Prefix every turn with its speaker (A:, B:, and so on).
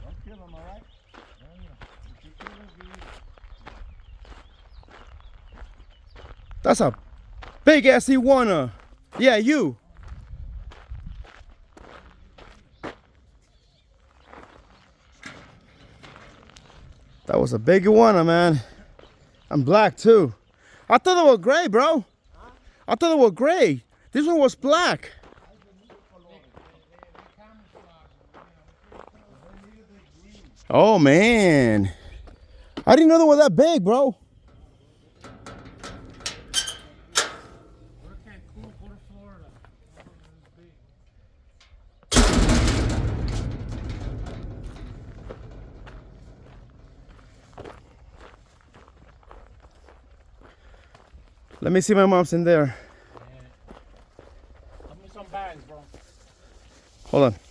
A: Don't kill him, all right?
B: That's a big ass iguana. Yeah, you. That was a big iguana, man. I'm black too. I thought they were gray, bro. I thought they were gray. This one was black. Oh man, I didn't know they were that big, bro. Let me see my mom's in there.
A: Give me some bags, bro.
B: Hold on.